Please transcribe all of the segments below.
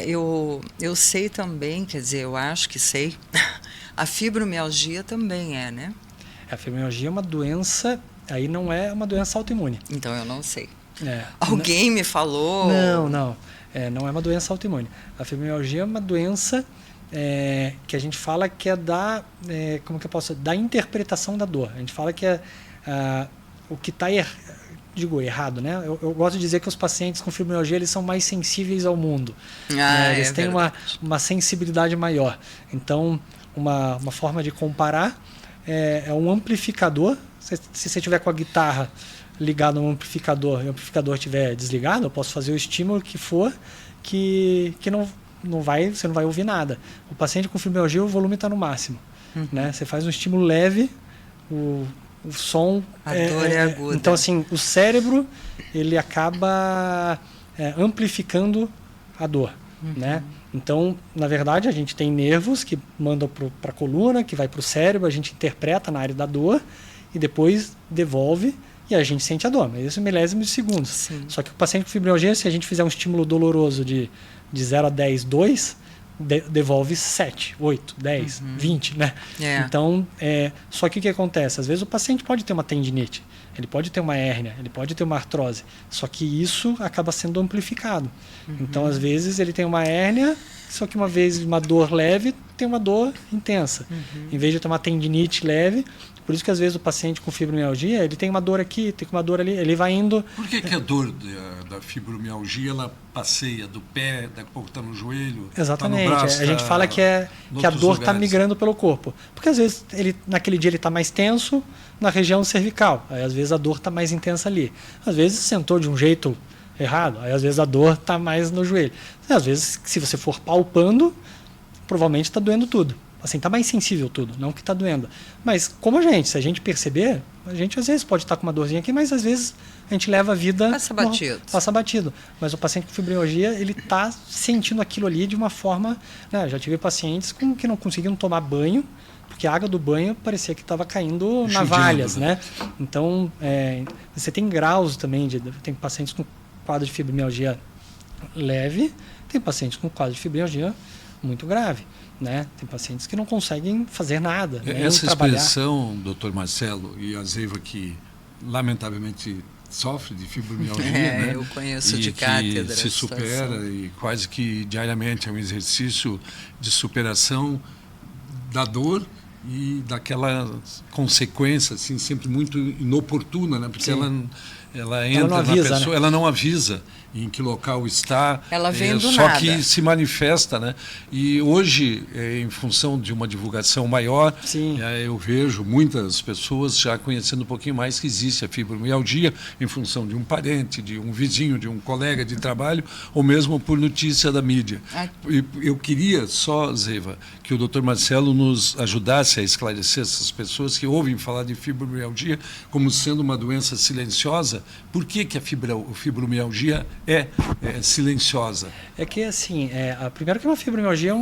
Eu sei também, quer dizer, eu acho que sei, a fibromialgia também é, né? A fibromialgia é uma doença, aí não é uma doença autoimune. Então eu não sei. É, Alguém me falou. não. Não é uma doença autoimune. A fibromialgia é uma doença que a gente fala que é como que eu posso, da interpretação da dor. A gente fala que é o que está errado, né? Eu gosto de dizer que os pacientes com fibromialgia eles são mais sensíveis ao mundo. Eles têm uma sensibilidade maior. Então, uma forma de comparar é um amplificador. Se você tiver com a guitarra ligado no amplificador e o amplificador estiver desligado, eu posso fazer o estímulo que for que você não vai ouvir nada. O paciente com fibromialgia, o volume está no máximo. Né? Você faz um estímulo leve, o som... A dor é aguda. Então, assim, o cérebro ele acaba amplificando a dor. Né? Então, na verdade, a gente tem nervos que mandam para a coluna, que vai para o cérebro, a gente interpreta na área da dor e depois devolve e a gente sente a dor, mas isso é milésimos de segundos. Sim. Só que o paciente com fibromialgia, se a gente fizer um estímulo doloroso de 0 a 10, 2, devolve 7, 8, 10, 20, né? Então, só que o que acontece? Às vezes o paciente pode ter uma tendinite, ele pode ter uma hérnia, ele pode ter uma artrose, só que isso acaba sendo amplificado. Então, às vezes, ele tem uma hérnia, só que uma vez uma dor leve, tem uma dor intensa. Em vez de ter uma tendinite leve, por isso que às vezes o paciente com fibromialgia, ele tem uma dor aqui, tem uma dor ali, ele vai indo... Por que a dor da fibromialgia, ela passeia do pé, daqui a pouco está no joelho, Exatamente. Tá no braço, a gente fala que a dor está migrando pelo corpo. Porque às vezes, naquele dia ele está mais tenso na região cervical, aí às vezes a dor está mais intensa ali. Às vezes sentou de um jeito errado, aí às vezes a dor está mais no joelho. E, às vezes, se você for palpando, provavelmente está doendo tudo. Assim, está mais sensível tudo, não que está doendo. Mas como se a gente perceber, a gente às vezes pode estar com uma dorzinha aqui, mas às vezes a gente leva a vida... Passa batido. Mas o paciente com fibromialgia, ele está sentindo aquilo ali de uma forma... Né, já tive pacientes que não conseguiam tomar banho, porque a água do banho parecia que estava caindo navalhas, né? Então, você tem graus também, tem pacientes com quadro de fibromialgia leve, tem pacientes com quadro de fibromialgia muito grave. Né? Tem pacientes que não conseguem fazer nada. Essa expressão, doutor Marcelo, e a Zeiva que lamentavelmente sofre de fibromialgia, né? Eu conheço de cátedra. Se supera e quase que diariamente é um exercício de superação da dor e daquela consequência assim, sempre muito inoportuna, né? Porque ela entra na pessoa, né? Ela não avisa em que local está, ela vem do só nada. Que se manifesta, né? E hoje, em função de uma divulgação maior, eu vejo muitas pessoas já conhecendo um pouquinho mais que existe a fibromialgia em função de um parente, de um vizinho, de um colega de trabalho, ou mesmo por notícia da mídia. E eu queria só, Zeiva, que o Dr. Marcelo nos ajudasse a esclarecer essas pessoas que ouvem falar de fibromialgia como sendo uma doença silenciosa. Por que a fibromialgia é silenciosa? É que, assim, primeiro que uma fibromialgia,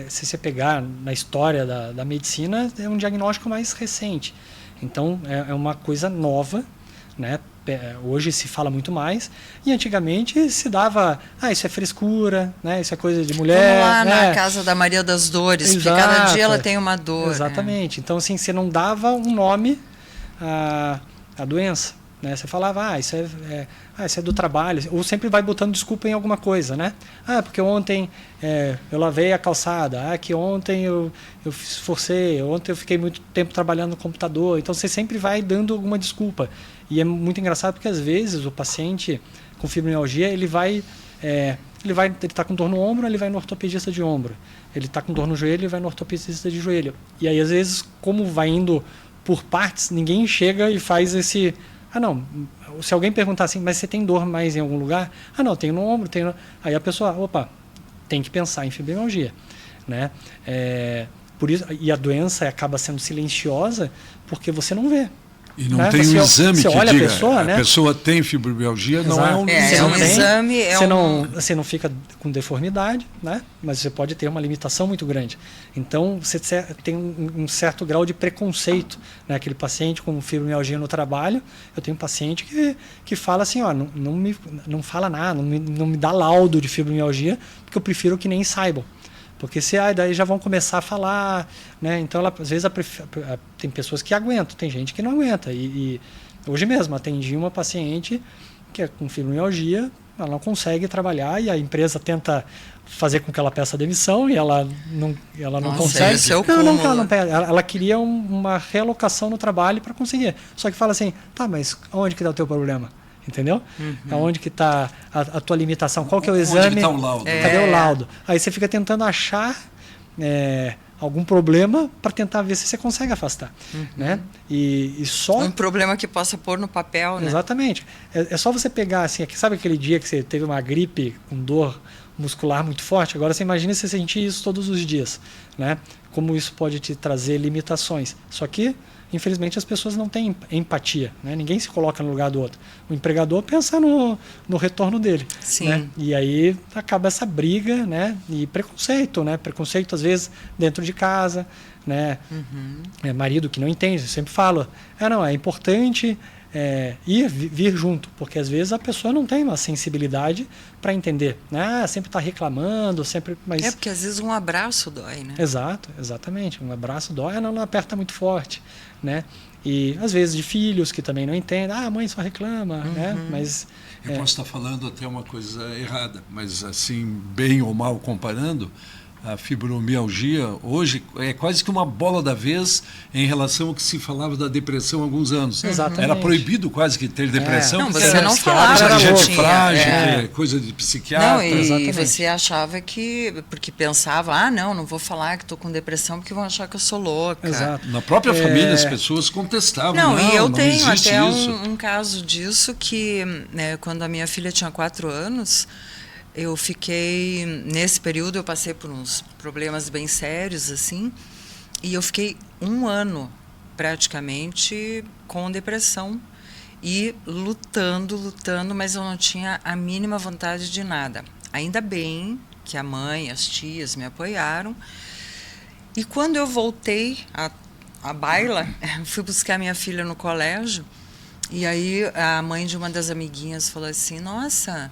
se você pegar na história da medicina, é um diagnóstico mais recente. Então, é uma coisa nova, né? Hoje se fala muito mais, e antigamente se dava, isso é frescura, né? Isso é coisa de mulher. Vamos lá na casa da Maria das Dores, porque cada dia ela tem uma dor. Exatamente. Então, assim, você não dava um nome à doença. Né? Você falava, isso é do trabalho, ou sempre vai botando desculpa em alguma coisa, né? Porque ontem eu lavei a calçada, que ontem eu forcei, ontem eu fiquei muito tempo trabalhando no computador. Então você sempre vai dando alguma desculpa. E é muito engraçado porque às vezes o paciente com fibromialgia, ele está com dor no ombro, ele vai no ortopedista de ombro. Ele está com dor no joelho, ele vai no ortopedista de joelho. E aí às vezes, como vai indo por partes, ninguém chega e faz esse... não, se alguém perguntar assim, mas você tem dor mais em algum lugar? Não, tenho no ombro, tenho... Aí a pessoa, tem que pensar em fibromialgia, né? Por isso, e a doença acaba sendo silenciosa porque você não vê. E não tem um exame que olha diga, a pessoa tem fibromialgia, Exato. não é um exame. Você não fica com deformidade, né? Mas você pode ter uma limitação muito grande. Então, você tem um certo grau de preconceito, né? Aquele paciente com fibromialgia no trabalho, eu tenho um paciente que fala assim, ó, não fala nada, não me dá laudo de fibromialgia, porque eu prefiro que nem saibam. Porque daí já vão começar a falar, né? Então, às vezes, tem pessoas que aguentam, tem gente que não aguenta. E hoje mesmo, atendi uma paciente que é com fibromialgia, ela não consegue trabalhar e a empresa tenta fazer com que ela peça demissão e ela não consegue. Ela queria uma realocação no trabalho para conseguir. Só que fala assim, tá, mas onde que está o teu problema? Entendeu? Aonde que está a tua limitação? Qual que é o exame? Onde está o laudo? Cadê o laudo? Aí você fica tentando achar algum problema para tentar ver se você consegue afastar. Né? E só... Um problema que possa pôr no papel, né? Exatamente. É só você pegar, assim, sabe aquele dia que você teve uma gripe com dor muscular muito forte? Agora você imagina você sentir isso todos os dias. Né? Como isso pode te trazer limitações. Só que infelizmente as pessoas não têm empatia, né? Ninguém se coloca no lugar do outro. O empregador pensa no retorno dele. Sim. Né? E aí acaba essa briga, né? E preconceito, né? Preconceito às vezes dentro de casa, né? Marido que não entende, eu sempre falo, é importante vir junto, porque às vezes a pessoa não tem uma sensibilidade para entender, né? Sempre está reclamando, mas... porque às vezes um abraço dói, né? Exatamente, um abraço dói, não aperta muito forte, né? E às vezes de filhos que também não entendem, a mãe só reclama, né? Mas eu posso estar falando até uma coisa errada, mas assim, bem ou mal comparando, a fibromialgia hoje é quase que uma bola da vez em relação ao que se falava da depressão há alguns anos. Exatamente. Era proibido quase que ter depressão. Não, você não falava. Era gente tinha, frágil, coisa de psiquiatra. Não, e você achava porque pensava, não vou falar que estou com depressão porque vão achar que eu sou louca. Exato. Na própria família as pessoas contestavam. Não, e eu tenho até um caso disso que, né, quando a minha filha tinha 4 anos, eu fiquei, nesse período eu passei por uns problemas bem sérios, assim, e eu fiquei 1 ano, praticamente, com depressão e lutando, mas eu não tinha a mínima vontade de nada. Ainda bem que a mãe, as tias me apoiaram, e quando eu voltei à baila, fui buscar minha filha no colégio, e aí a mãe de uma das amiguinhas falou assim, nossa...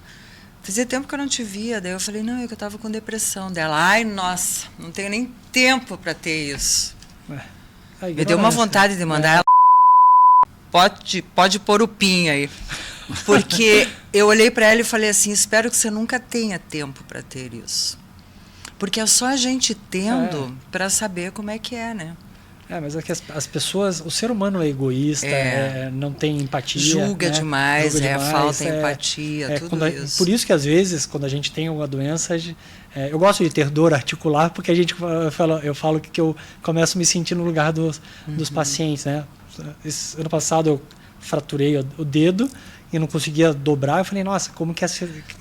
Fazia tempo que eu não te via, daí eu falei, não, é que eu estava com depressão dela. Ai, nossa, não tenho nem tempo para ter isso. Me deu uma vontade de mandar ela... Pode pôr o pin aí. Porque eu olhei para ela e falei assim, espero que você nunca tenha tempo para ter isso. Porque é só a gente tendo para saber como é que é, né? Mas é que as pessoas, o ser humano é egoísta, não tem empatia. Julga, né? demais, falta empatia, tudo isso. Por isso que às vezes, quando a gente tem alguma doença, eu gosto de ter dor articular, porque eu falo que eu começo a me sentir no lugar dos pacientes. Né? Ano passado eu fraturei o dedo e não conseguia dobrar. Eu falei, nossa, como que é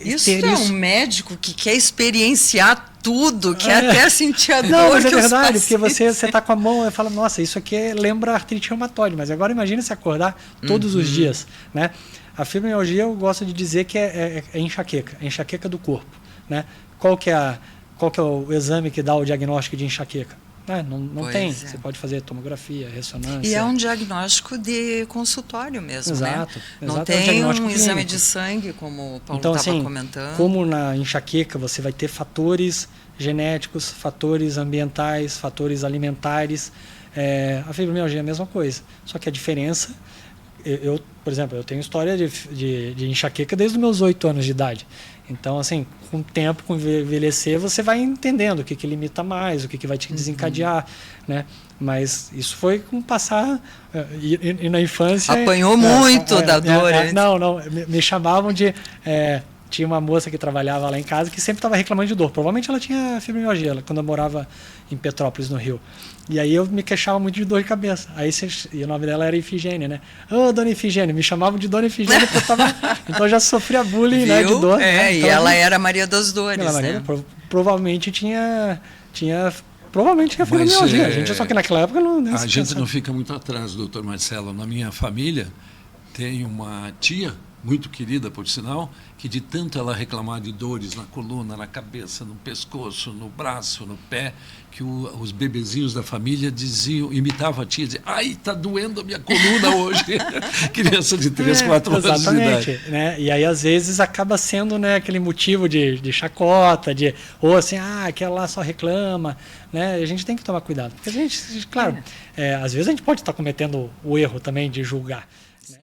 isso é um médico que quer experienciar tudo, quer até sentir a dor. Não, mas é verdade, porque você está com a mão e fala, nossa, isso aqui lembra artrite reumatoide, mas agora imagina se acordar todos os dias. Né? A fibromialgia eu gosto de dizer que é enxaqueca, é enxaqueca do corpo. Né? Qual que é o exame que dá o diagnóstico de enxaqueca? Não tem. Você pode fazer tomografia, ressonância. E é um diagnóstico de consultório mesmo, exato, né? Não tem um exame de sangue, como o Paulo estava comentando. Como na enxaqueca você vai ter fatores genéticos, fatores ambientais, fatores alimentares, a fibromialgia é a mesma coisa. Só que a diferença... por exemplo, eu tenho história de enxaqueca desde os meus 8 anos de idade. Então, assim, com o tempo, com envelhecer, você vai entendendo o que limita mais, o que vai te desencadear, né? Mas isso foi com passar... E na infância... Apanhou muito da dor. Não, me chamavam de... tinha uma moça que trabalhava lá em casa que sempre estava reclamando de dor. Provavelmente ela tinha fibromialgia, quando eu morava em Petrópolis, no Rio. E aí eu me queixava muito de dor de cabeça. E o nome dela era Ifigênia, né? Dona Ifigênia, me chamavam de Dona Ifigênia porque eu tava... Então eu já sofria bullying, né, de dor. Né? Então, e ela era Maria das Dores, Maria, provavelmente tinha provavelmente é fibromialgia. A gente, só que naquela época não... A gente não fica muito atrás, doutor Marcelo. Na minha família tem uma tia, muito querida, por sinal, que de tanto ela reclamar de dores na coluna, na cabeça, no pescoço, no braço, no pé, que os bebezinhos da família imitavam a tia, diziam, ai, está doendo a minha coluna hoje. Criança de 3, 4 anos de idade. Né? E aí, às vezes, acaba sendo, né, aquele motivo de chacota, ou assim, aquela lá só reclama. Né? A gente tem que tomar cuidado. Porque a gente, claro, às vezes a gente pode estar cometendo o erro também de julgar.